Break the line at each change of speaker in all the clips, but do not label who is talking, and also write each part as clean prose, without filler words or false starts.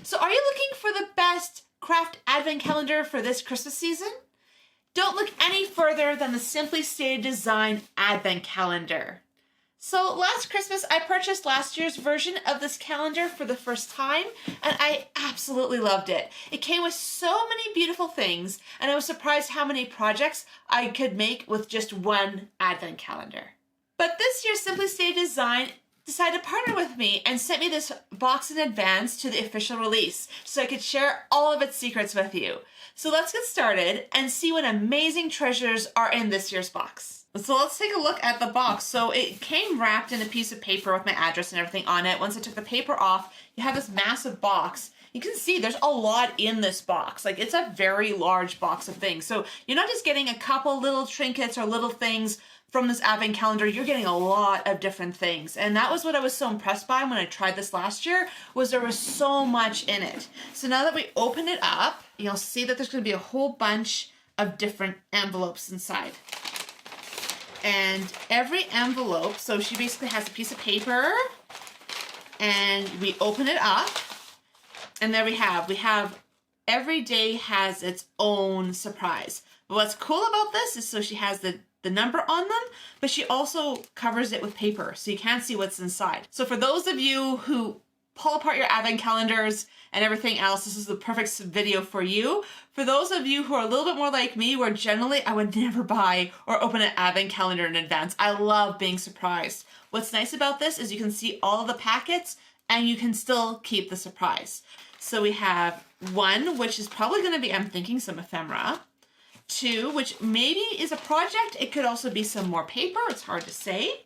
So are you looking for the best craft advent calendar for this Christmas season? Don't look any further than the Simply Stated Design advent calendar. So last Christmas, I purchased last year's version of this calendar for the first time, and I absolutely loved it. It came with so many beautiful things, and I was surprised how many projects I could make with just one advent calendar. But this year, Simply Stated Design decided to partner with me and sent me this box in advance to the official release so I could share all of its secrets with you. So let's get started and see what amazing treasures are in this year's box. So let's take a look at the box. So it came wrapped in a piece of paper with my address and everything on it. Once I took the paper off, you have this massive box. You can see there's a lot in this box. Like, it's a very large box of things. So you're not just getting a couple little trinkets or little things from this advent calendar, you're getting a lot of different things. And that was what I was so impressed by when I tried this last year, was there was so much in it. So now that we open it up, you'll see that there's gonna be a whole bunch of different envelopes inside. And every envelope, so she basically has a piece of paper, and we open it up, and there we have every day has its own surprise. But what's cool about this is, so she has the number on them, but she also covers it with paper so you can't see what's inside. So for those of you who pull apart your advent calendars and everything else, this is the perfect video for you. For those of you who are a little bit more like me, where generally I would never buy or open an advent calendar in advance. I love being surprised. What's nice about this is you can see all of the packets and you can still keep the surprise. So we have one, which is probably going to be, I'm thinking, some ephemera. Two, which maybe is a project. It could also be some more paper. It's hard to say.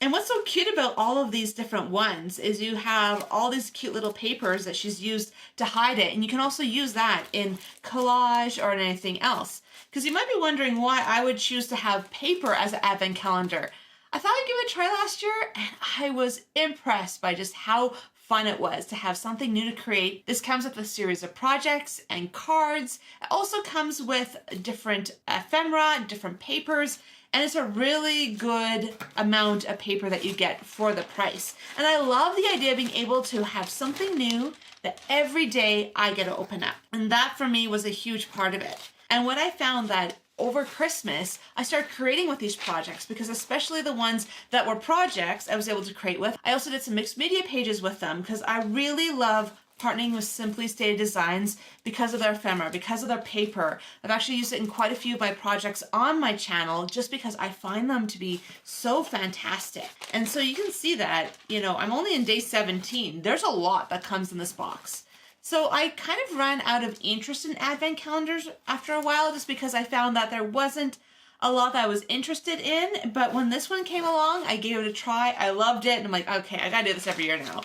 And what's so cute about all of these different ones is you have all these cute little papers that she's used to hide it. And you can also use that in collage or in anything else. Because you might be wondering why I would choose to have paper as an advent calendar. I thought I'd give it a try last year, and I was impressed by just how fun it was to have something new to create. This comes with a series of projects and cards. It also comes with different ephemera, different papers, and it's a really good amount of paper that you get for the price. And I love the idea of being able to have something new that every day I get to open up. And that for me was a huge part of it. And what I found that over Christmas, I started creating with these projects, because especially the ones that were projects I was able to create with. I also did some mixed media pages with them because I really love partnering with Simply Stated Designs because of their ephemera, because of their paper. I've actually used it in quite a few of my projects on my channel just because I find them to be so fantastic. And so you can see that, you know, I'm only in day 17. There's a lot that comes in this box. So I kind of ran out of interest in advent calendars after a while, just because I found that there wasn't a lot that I was interested in. But when this one came along, I gave it a try. I loved it. And I'm like, okay, I gotta do this every year now.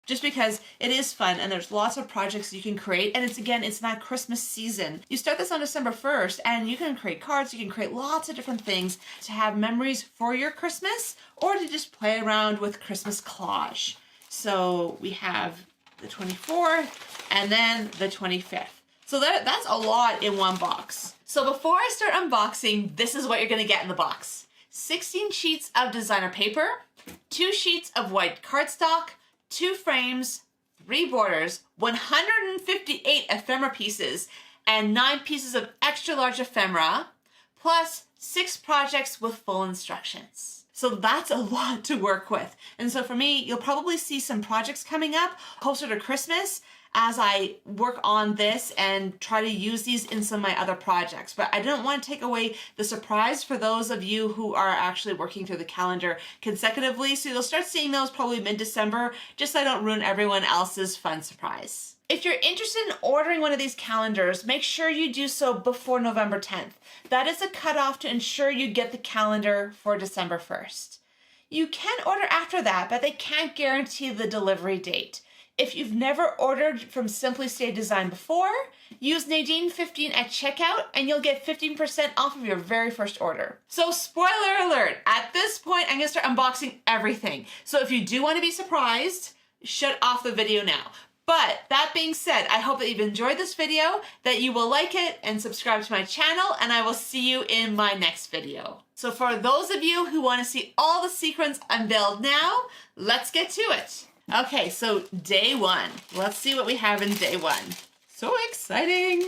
Just because it is fun and there's lots of projects you can create. And it's not Christmas season. You start this on December 1st and you can create cards, you can create lots of different things to have memories for your Christmas, or to just play around with Christmas collage. So we have the 24th and then the 25th. So that's a lot in one box. So before I start unboxing, this is what you're gonna get in the box. 16 sheets of designer paper, 2 sheets of white cardstock, 2 frames, 3 borders, 158 ephemera pieces, and 9 pieces of extra large ephemera, plus 6 projects with full instructions. So that's a lot to work with. And so for me, you'll probably see some projects coming up closer to Christmas as I work on this and try to use these in some of my other projects. But I don't want to take away the surprise for those of you who are actually working through the calendar consecutively. So you'll start seeing those probably mid-December, just so I don't ruin everyone else's fun surprise. If you're interested in ordering one of these calendars, make sure you do so before November 10th. That is a cutoff to ensure you get the calendar for December 1st. You can order after that, but they can't guarantee the delivery date. If you've never ordered from Simply Stated Design before, use Nadine15 at checkout and you'll get 15% off of your very first order. So spoiler alert, at this point I'm gonna start unboxing everything. So if you do want to be surprised, shut off the video now. But that being said, I hope that you've enjoyed this video, that you will like it and subscribe to my channel, and I will see you in my next video. So for those of you who want to see all the sequins unveiled now, let's get to it. Okay, so day one. Let's see what we have in day one. So exciting.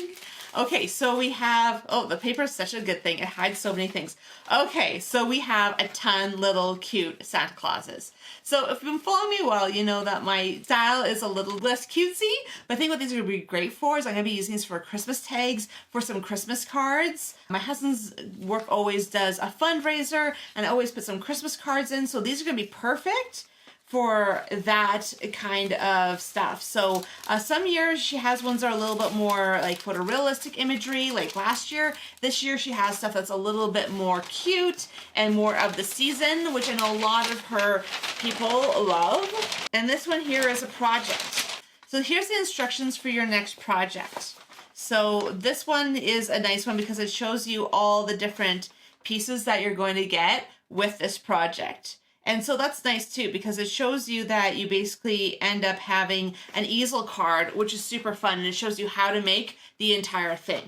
Okay, so we have, oh, the paper is such a good thing. It hides so many things. Okay, so we have a ton little cute Santa Clauses. So if you've been following me well, you know that my style is a little less cutesy, but I think what these are going to be great for is I'm going to be using these for Christmas tags, for some Christmas cards. My husband's work always does a fundraiser, and I always put some Christmas cards in, so these are going to be perfect for that kind of stuff. So some years she has ones that are a little bit more like photorealistic imagery, like last year. This year she has stuff that's a little bit more cute and more of the season, which I know a lot of her people love. And this one here is a project. So here's the instructions for your next project. So this one is a nice one because it shows you all the different pieces that you're going to get with this project. And so that's nice too, because it shows you that you basically end up having an easel card, which is super fun, and it shows you how to make the entire thing.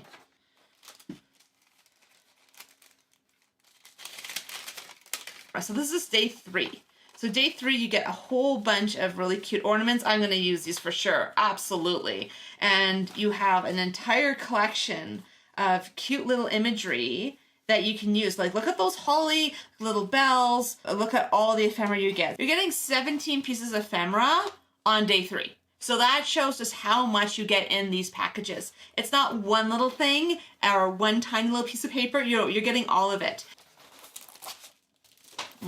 So this is day 3. So day 3, you get a whole bunch of really cute ornaments. I'm going to use these for sure. Absolutely. And you have an entire collection of cute little imagery that you can use. Like, look at those holly little bells. Look at all the ephemera you get. You're getting 17 pieces of ephemera on day 3. So that shows just how much you get in these packages. It's not one little thing or one tiny little piece of paper. You're getting all of it.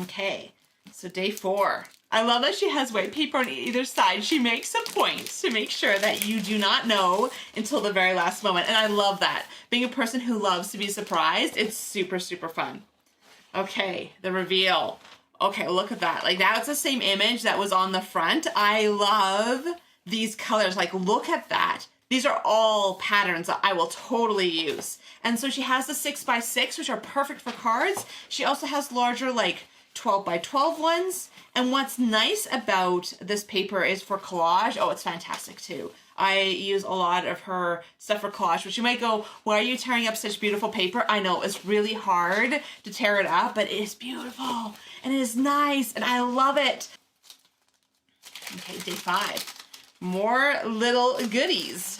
Okay, so day 4. I love that she has white paper on either side. She makes a point to make sure that you do not know until the very last moment. And I love that. Being a person who loves to be surprised, it's super, super fun. Okay, the reveal. Okay, look at that. Like, that's the same image that was on the front. I love these colors. Like, look at that. These are all patterns that I will totally use. And so she has the 6x6, which are perfect for cards. She also has larger, like, 12x12 ones. And what's nice about this paper is for collage. Oh, it's fantastic too. I use a lot of her stuff for collage, which you might go, why are you tearing up such beautiful paper? I know it's really hard to tear it up, but it is beautiful and it is nice and I love it. Okay, day 5. More little goodies.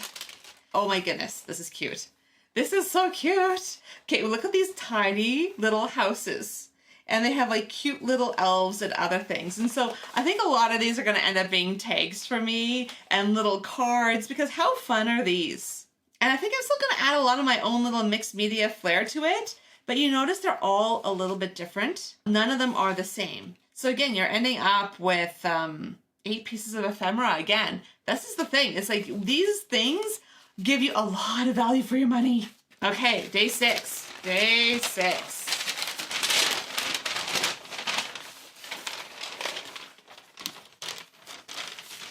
Oh my goodness, this is cute. This is so cute. Okay, look at these tiny little houses. And they have like cute little elves and other things. And so I think a lot of these are going to end up being tags for me and little cards because how fun are these? And I think I'm still going to add a lot of my own little mixed media flair to it. But you notice they're all a little bit different. None of them are the same. So again, you're ending up with 8 pieces of ephemera. Again, this is the thing. It's like these things give you a lot of value for your money. Okay, day 6. Day 6.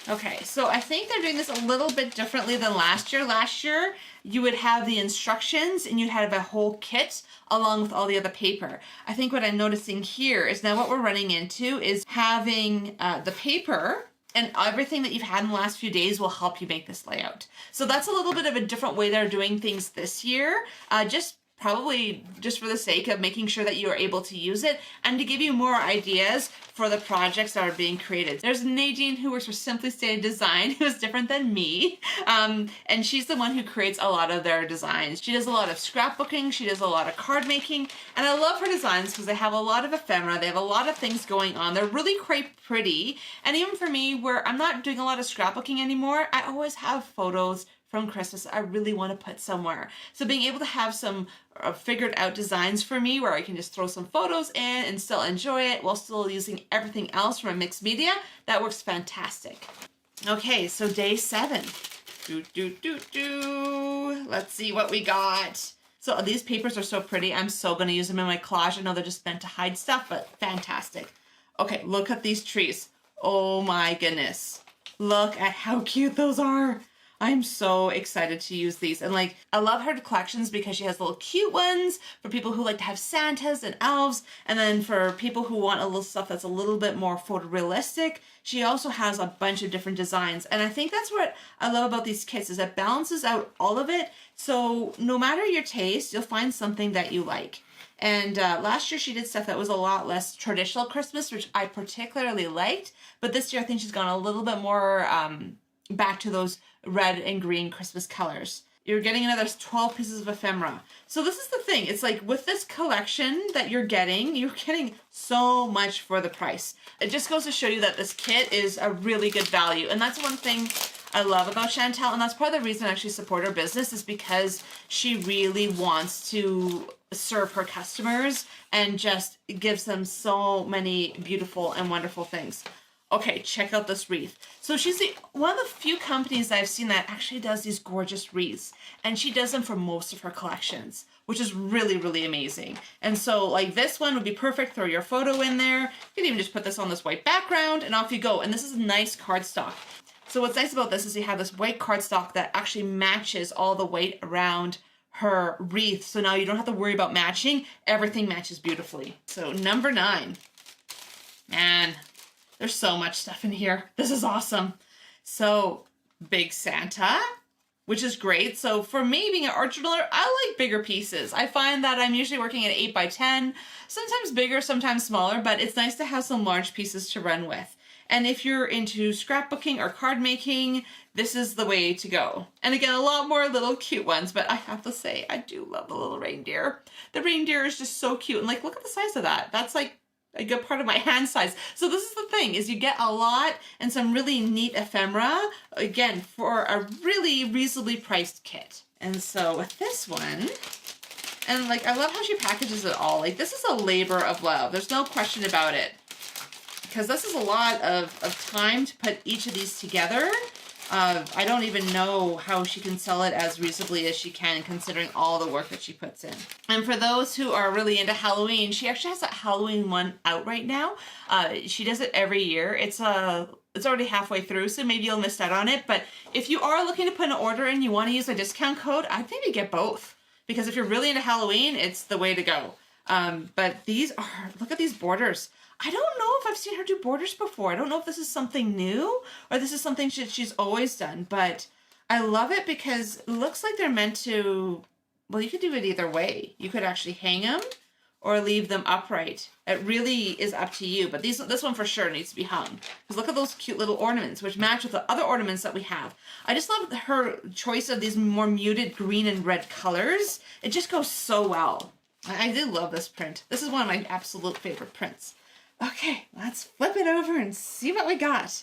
Okay, so I think they're doing this a little bit differently than last year. Last year, you would have the instructions and you'd have a whole kit along with all the other paper. I think what I'm noticing here is now what we're running into is having the paper and everything that you've had in the last few days will help you make this layout. So that's a little bit of a different way they're doing things this year. Probably just for the sake of making sure that you are able to use it and to give you more ideas for the projects that are being created. There's Nadine who works for Simply Stated Design, who is different than me. And she's the one who creates a lot of their designs. She does a lot of scrapbooking, she does a lot of card making, and I love her designs because they have a lot of ephemera, they have a lot of things going on. They're really quite pretty. And even for me, where I'm not doing a lot of scrapbooking anymore, I always have photos from Christmas I really want to put somewhere. So being able to have some figured out designs for me where I can just throw some photos in and still enjoy it while still using everything else from a mixed media, that works fantastic. Okay, so day 7. Let's see what we got. So these papers are so pretty. I'm so going to use them in my collage. I know they're just meant to hide stuff, but fantastic. Okay, look at these trees. Oh my goodness. Look at how cute those are. I'm so excited to use these. And like, I love her collections because she has little cute ones for people who like to have Santas and elves. And then for people who want a little stuff that's a little bit more photorealistic, she also has a bunch of different designs. And I think that's what I love about these kits is it balances out all of it. So no matter your taste, you'll find something that you like. And last year she did stuff that was a lot less traditional Christmas, which I particularly liked. But this year I think she's gone a little bit more back to those red and green Christmas colors. You're getting another 12 pieces of ephemera. So this is the thing. It's like with this collection that you're getting so much for the price. It just goes to show you that this kit is a really good value. And that's one thing I love about Chantel. And that's part of the reason I actually support her business, is because she really wants to serve her customers and just gives them so many beautiful and wonderful things. Okay, check out this wreath. So she's one of the few companies I've seen that actually does these gorgeous wreaths. And she does them for most of her collections, which is really, really amazing. And so like this one would be perfect. Throw your photo in there. You can even just put this on this white background and off you go. And this is nice cardstock. So what's nice about this is you have this white cardstock that actually matches all the white around her wreath. So now you don't have to worry about matching. Everything matches beautifully. So number 9. Man, there's so much stuff in here. This is awesome. So Big Santa, which is great. So for me, being an art journaler, I like bigger pieces. I find that I'm usually working at 8 by 10, sometimes bigger, sometimes smaller, but it's nice to have some large pieces to run with. And if you're into scrapbooking or card making, this is the way to go. And again, a lot more little cute ones, but I have to say, I do love the little reindeer. The reindeer is just so cute. And like, look at the size of that. That's like a good part of my hand size. So this is the thing, is you get a lot and some really neat ephemera, again, for a really reasonably priced kit. And so with this one, and like, I love how she packages it all. Like, this is a labor of love. There's no question about it. Because this is a lot of time to put each of these together. I don't even know how she can sell it as reasonably as she can, considering all the work that she puts in. And for those who are really into Halloween, she actually has a Halloween one out right now. She does it every year. It's already halfway through, so maybe you'll miss out on it. But if you are looking to put an order in, you want to use a discount code, I'd maybe get both. Because if you're really into Halloween, it's the way to go. But these are, look at these borders. I don't know if I've seen her do borders before. I don't know if this is something new or this is something she's always done, but I love it because it looks like they're meant to, well, you could do it either way. You could actually hang them or leave them upright. It really is up to you, but this one for sure needs to be hung. Because look at those cute little ornaments, which match with the other ornaments that we have. I just love her choice of these more muted green and red colors. It just goes so well. I do love this print. This is one of my absolute favorite prints. Okay, let's flip it over and see what we got.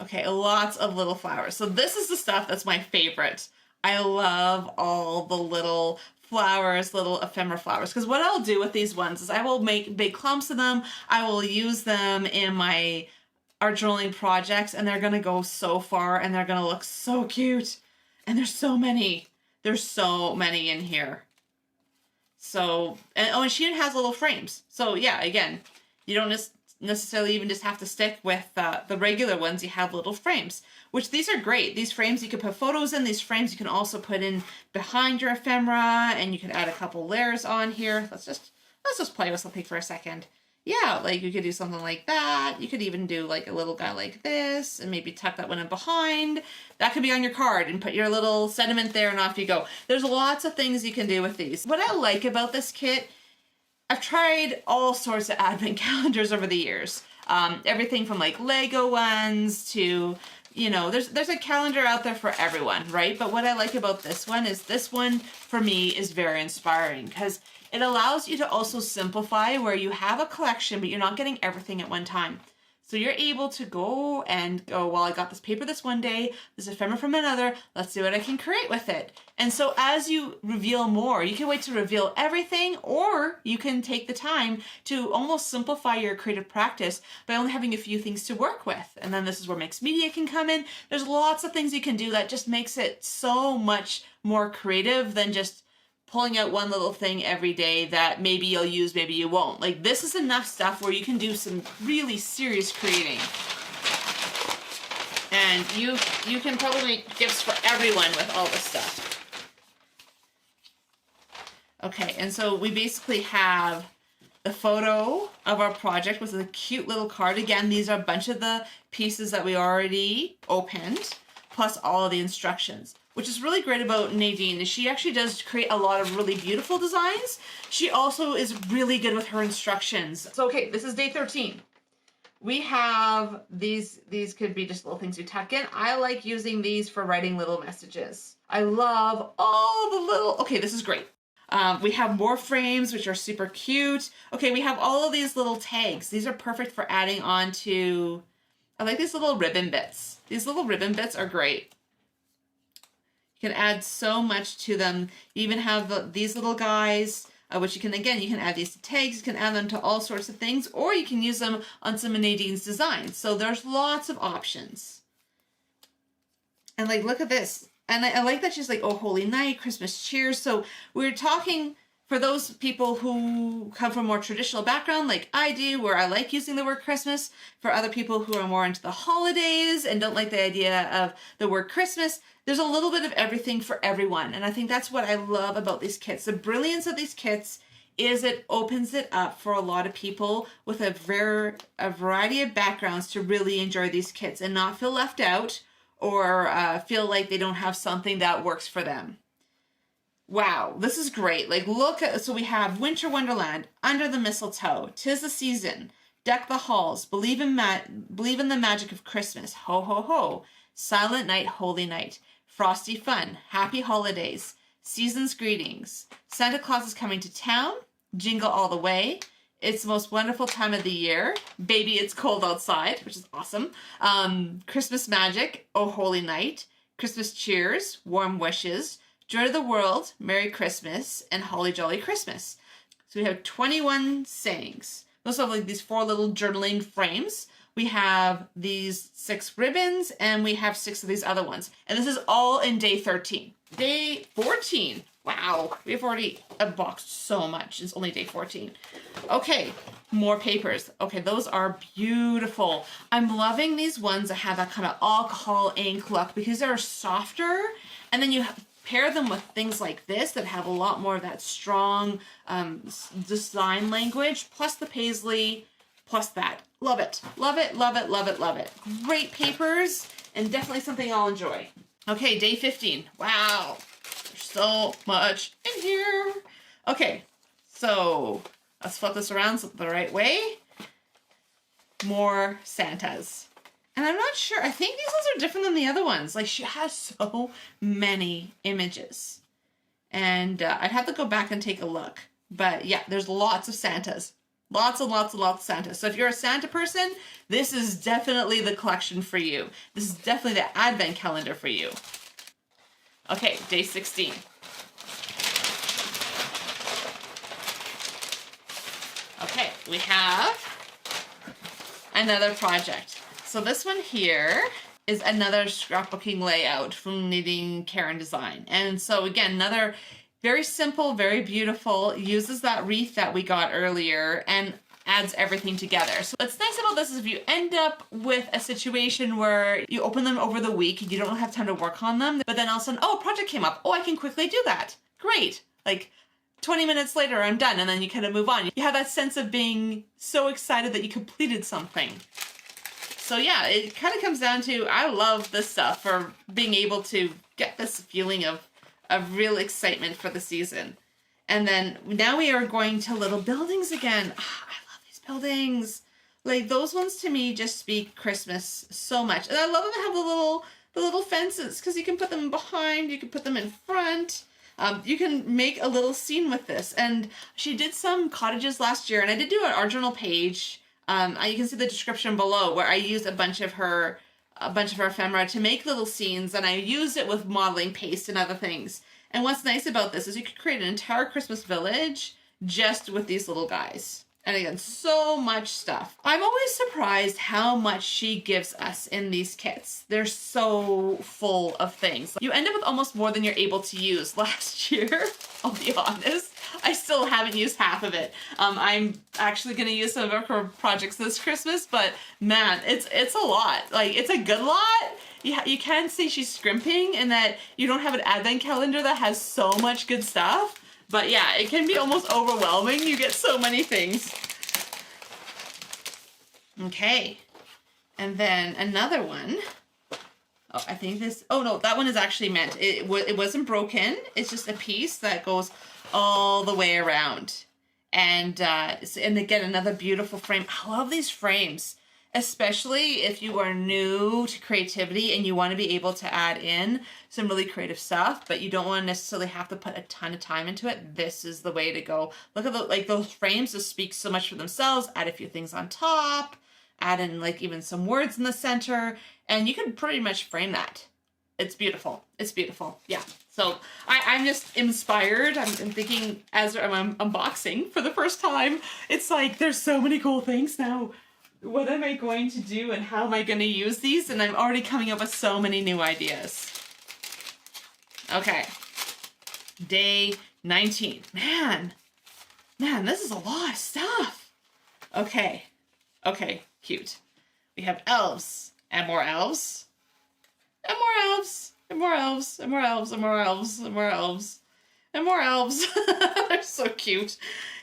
Okay, lots of little flowers. So this is the stuff that's my favorite. I love all the little flowers, little ephemera flowers. Because what I'll do with these ones is I will make big clumps of them. I will use them in my art journaling projects, and they're going to go so far, and they're going to look so cute. And there's so many. There's so many in here. So, and she has little frames. So yeah, again, you don't necessarily even just have to stick with the regular ones. You have little frames, which these are great. These frames you can put photos in. These frames you can also put in behind your ephemera, and you can add a couple layers on here. Let's just play with something for a second. Yeah, like you could do something like that. You could even do like a little guy like this and maybe tuck that one in behind. That could be on your card and put your little sentiment there and off you go. There's lots of things you can do with these. What I like about this kit, I've tried all sorts of advent calendars over the years. Everything from like Lego ones to, you know, there's a calendar out there for everyone, right? But what I like about this one is this one for me is very inspiring because it allows you to also simplify where you have a collection, but you're not getting everything at one time. So you're able to go, well, I got this paper this one day, this ephemera from another, let's see what I can create with it. And so as you reveal more, you can wait to reveal everything, or you can take the time to almost simplify your creative practice by only having a few things to work with. And then this is where mixed media can come in. There's lots of things you can do that just makes it so much more creative than just pulling out one little thing every day that maybe you'll use, maybe you won't. Like, this is enough stuff where you can do some really serious creating. And you can probably make gifts for everyone with all this stuff. Okay, and so we basically have the photo of our project with a cute little card. Again, these are a bunch of the pieces that we already opened. plus all of the instructions. Which is really great about Nadine is she actually does create a lot of really beautiful designs. She also is really good with her instructions. So okay, this is day 13. We have these could be just little things you tuck in. I like using these for writing little messages. I love all the little, okay, this is great. We have more frames, which are super cute. Okay, we have all of these little tags. These are perfect for adding on to, I like these little ribbon bits. These little ribbon bits are great. You can add so much to them. You even have these little guys, which you can add these to tags. You can add them to all sorts of things, or you can use them on some of Nadine's designs. So there's lots of options. And like, look at this. And I like that she's like, oh, holy night, Christmas cheers. So we're talking for those people who come from a more traditional background, like I do, where I like using the word Christmas. For other people who are more into the holidays and don't like the idea of the word Christmas, there's a little bit of everything for everyone. And I think that's what I love about these kits. The brilliance of these kits is it opens it up for a lot of people with a variety of backgrounds to really enjoy these kits and not feel left out or feel like they don't have something that works for them. Wow, this is great. Like, look at, so we have Winter Wonderland, Under the Mistletoe, 'Tis the Season, Deck the Halls, Believe in the Magic of Christmas, Ho Ho Ho, Silent Night, Holy Night, Frosty Fun, Happy Holidays, Season's Greetings, Santa Claus is Coming to Town, Jingle All the Way, It's the Most Wonderful Time of the Year, Baby It's Cold Outside, which is awesome, Christmas Magic, Oh Holy Night, Christmas Cheers, Warm Wishes, Joy to the World, Merry Christmas, and Holly Jolly Christmas. So we have 21 sayings. We also have like these 4 little journaling frames. We have these 6 ribbons, and we have 6 of these other ones. And this is all in day 13. Day 14. Wow, we've already unboxed so much. It's only day 14. Okay, more papers. Okay, those are beautiful. I'm loving these ones that have that kind of alcohol ink look because they're softer. And then you pair them with things like this that have a lot more of that strong design language, plus the paisley, plus that. Love it. Love it, love it, love it, love it. Great papers, and definitely something I'll enjoy. Okay, day 15. Wow, there's so much in here. Okay, so let's flip this around the right way. More Santas. And I'm not sure, I think these ones are different than the other ones. Like, she has so many images. And I'd have to go back and take a look. But yeah, there's lots of Santas. Lots and lots and lots of Santas. So if you're a Santa person, this is definitely the collection for you. This is definitely the advent calendar for you. Okay, day 16. Okay, we have another project. So this one here is another scrapbooking layout from Nadine Karen Design. And so again, another very simple, very beautiful, uses that wreath that we got earlier and adds everything together. So what's nice about this is if you end up with a situation where you open them over the week, you don't have time to work on them, but then all of a sudden, oh, a project came up. Oh, I can quickly do that. Great. Like 20 minutes later, I'm done. And then you kind of move on. You have that sense of being so excited that you completed something. So yeah, it kind of comes down to, I love this stuff for being able to get this feeling of real excitement for the season. And then now we are going to little buildings again. Oh, I love these buildings. Like, those ones to me just speak Christmas so much. And I love them to have the little fences, because you can put them behind, you can put them in front. You can make a little scene with this. And she did some cottages last year, and I did do an art journal page. You can see the description below where I used a bunch of her ephemera to make little scenes, and I used it with modeling paste and other things. And what's nice about this is you could create an entire Christmas village just with these little guys. And again, so much stuff. I'm always surprised how much she gives us in these kits. They're so full of things. You end up with almost more than you're able to use. Last year, I'll be honest, I still haven't used half of it. I'm actually going to use some of her projects this Christmas, but man, it's a lot. Like, it's a good lot. You can see she's scrimping in that you don't have an advent calendar that has so much good stuff. But yeah, it can be almost overwhelming. You get so many things. Okay. And then another one. Oh, I think this, oh no, that one is actually meant, it wasn't broken. It's just a piece that goes all the way around. And again, another beautiful frame. I love these frames, especially if you are new to creativity and you want to be able to add in some really creative stuff, but you don't want to necessarily have to put a ton of time into it. This is the way to go. Look at like those frames just speak so much for themselves. Add a few things on top, add in like even some words in the center, and you can pretty much frame that. It's beautiful. It's beautiful. Yeah. So I'm just inspired. I'm thinking as I'm unboxing for the first time, it's like, there's so many cool things now. What am I going to do and how am I going to use these? And I'm already coming up with so many new ideas. Okay. Day 19. Man, this is a lot of stuff. Okay. Okay, cute. We have elves and more elves. And more elves. And more elves, and more elves, and more elves, and more elves, and more elves. They're so cute.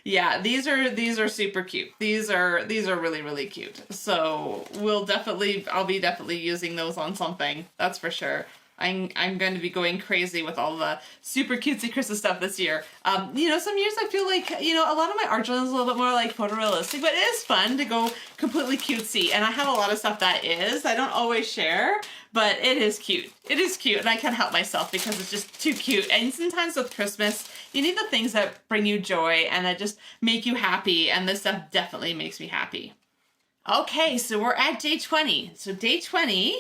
Yeah, these are super cute. These are really, really cute. So I'll be definitely using those on something. That's for sure. I'm going to be going crazy with all the super cutesy Christmas stuff this year. Some years I feel like, a lot of my art journal is a little bit more like photorealistic, but it is fun to go completely cutesy. And I have a lot of stuff that is. I don't always share, but it is cute. It is cute, and I can't help myself because it's just too cute. And sometimes with Christmas, you need the things that bring you joy and that just make you happy, and this stuff definitely makes me happy. Okay, so we're at day 20. So day 20...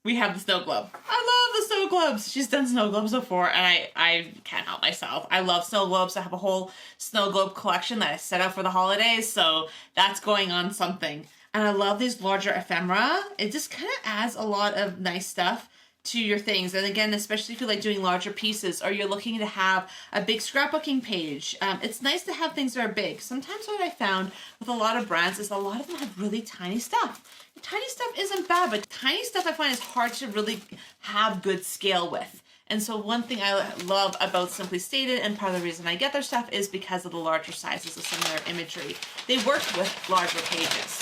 we have the snow globe. I love the snow globes. She's done snow globes before, and I can't help myself. I love snow globes. I have a whole snow globe collection that I set out for the holidays, so that's going on something. And I love these larger ephemera. It just kind of adds a lot of nice stuff to your things. And again, especially if you like doing larger pieces or you're looking to have a big scrapbooking page, it's nice to have things that are big. Sometimes what I found with a lot of brands is a lot of them have really tiny stuff. Tiny stuff isn't bad, but tiny stuff I find is hard to really have good scale with. And so one thing I love about Simply Stated, and part of the reason I get their stuff, is because of the larger sizes of some of their imagery. They work with larger pages.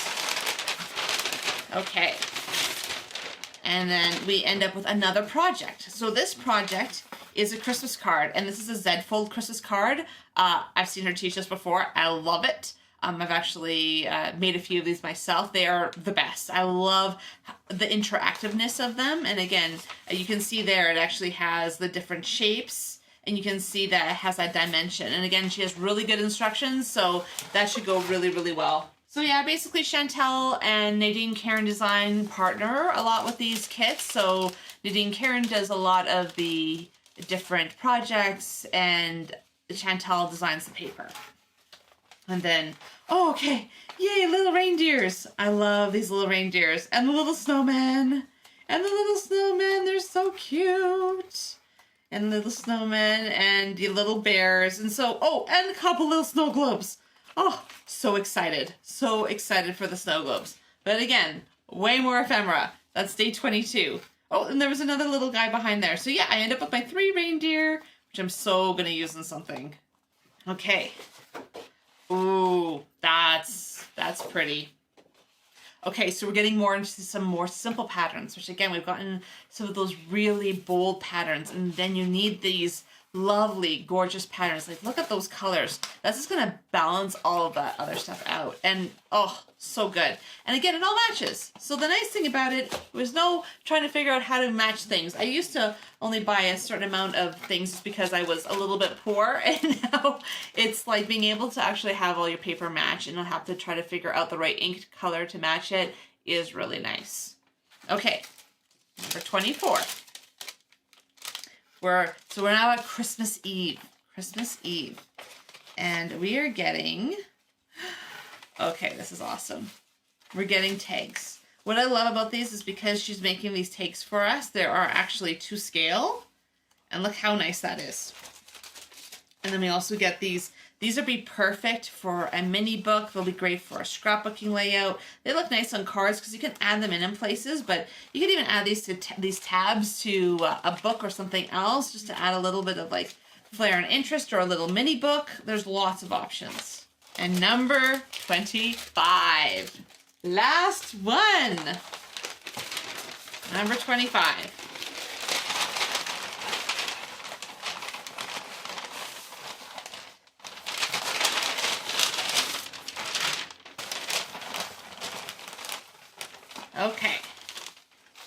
Okay. And then we end up with another project. So this project is a Christmas card, and this is a Z-fold Christmas card. I've seen her teach this before. I love it. I've actually made a few of these myself. They are the best. I love the interactiveness of them. And again, you can see there it actually has the different shapes, and you can see that it has that dimension. And again, she has really good instructions, so that should go really, really well. So yeah, basically Chantel and Nadine Karen Design partner a lot with these kits. So Nadine Karen does a lot of the different projects, and Chantel designs the paper. And then, oh, okay, yay, little reindeers. I love these little reindeers. And the little snowmen. And the little snowmen, they're so cute. And little snowmen and the little bears. And so, oh, and a couple little snow globes. Oh, so excited. So excited for the snow globes. But again, way more ephemera. That's day 22. Oh, and there was another little guy behind there. So yeah, I end up with my 3 reindeer, which I'm so going to use in something. Okay. Ooh, that's pretty. Okay, so we're getting more into some more simple patterns, which again, we've gotten some of those really bold patterns, and then you need these lovely, gorgeous patterns. Like, look at those colors. That's just gonna balance all of that other stuff out. And oh, so good. And again, it all matches. So the nice thing about it was no trying to figure out how to match things. I used to only buy a certain amount of things just because I was a little bit poor, and now it's like being able to actually have all your paper match and not have to try to figure out the right ink color to match it is really nice. Okay, number 24. So we're now at Christmas Eve. Christmas Eve. And we are getting, okay, this is awesome. We're getting tags. What I love about these is because she's making these tags for us, there are actually to scale. And look how nice that is. And then we also get these. These would be perfect for a mini book. They'll be great for a scrapbooking layout. They look nice on cards because you can add them in places, but you can even add these to these tabs to a book or something else, just to add a little bit of like flair and interest, or a little mini book. There's lots of options. And number 25, last one. Number 25. Okay.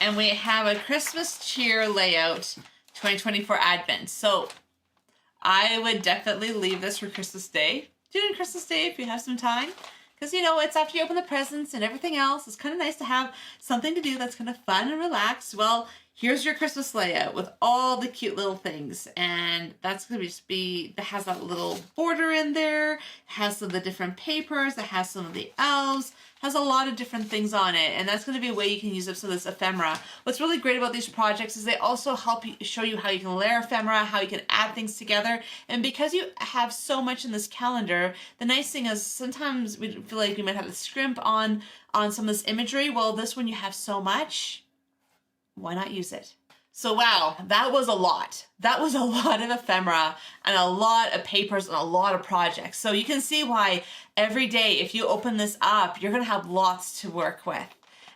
And we have a Christmas cheer layout 2024 Advent. So I would definitely leave this for Christmas Day. Do it on Christmas Day if you have some time. Because, you know, it's after you open the presents and everything else. It's kind of nice to have something to do that's kind of fun and relaxed. Well, here's your Christmas layout with all the cute little things. And that's going to just be, that has that little border in there, has some of the different papers, that has some of the elves, has a lot of different things on it. And that's going to be a way you can use up some of this ephemera. What's really great about these projects is they also help you show you how you can layer ephemera, how you can add things together. And because you have so much in this calendar, the nice thing is sometimes we feel like we might have to scrimp on some of this imagery. Well, this one you have so much, why not use it? So wow, that was a lot. That was a lot of ephemera and a lot of papers and a lot of projects. So you can see why every day, if you open this up, you're gonna have lots to work with.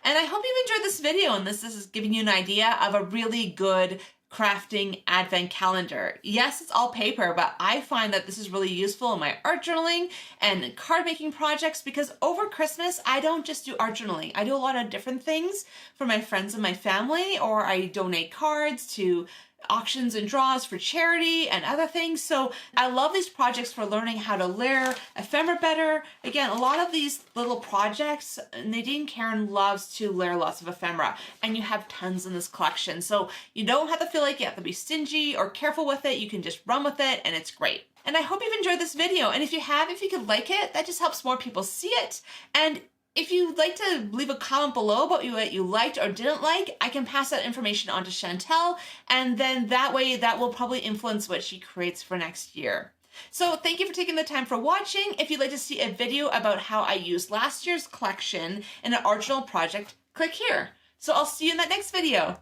And I hope you enjoyed this video and this is giving you an idea of a really good crafting advent calendar. Yes, it's all paper, but I find that this is really useful in my art journaling and card making projects because over Christmas, I don't just do art journaling. I do a lot of different things for my friends and my family, or I donate cards to auctions and draws for charity and other things. So I love these projects for learning how to layer ephemera better. Again, a lot of these little projects, Nadine Karen loves to layer lots of ephemera, and you have tons in this collection. So you don't have to feel like you have to be stingy or careful with it. You can just run with it and it's great. And I hope you've enjoyed this video. And if you have, if you could like it, that just helps more people see it. And if you'd like to leave a comment below about what you liked or didn't like, I can pass that information on to Chantel, and then that way that will probably influence what she creates for next year. So thank you for taking the time for watching. If you'd like to see a video about how I used last year's collection in an art journal project, click here. So I'll see you in that next video.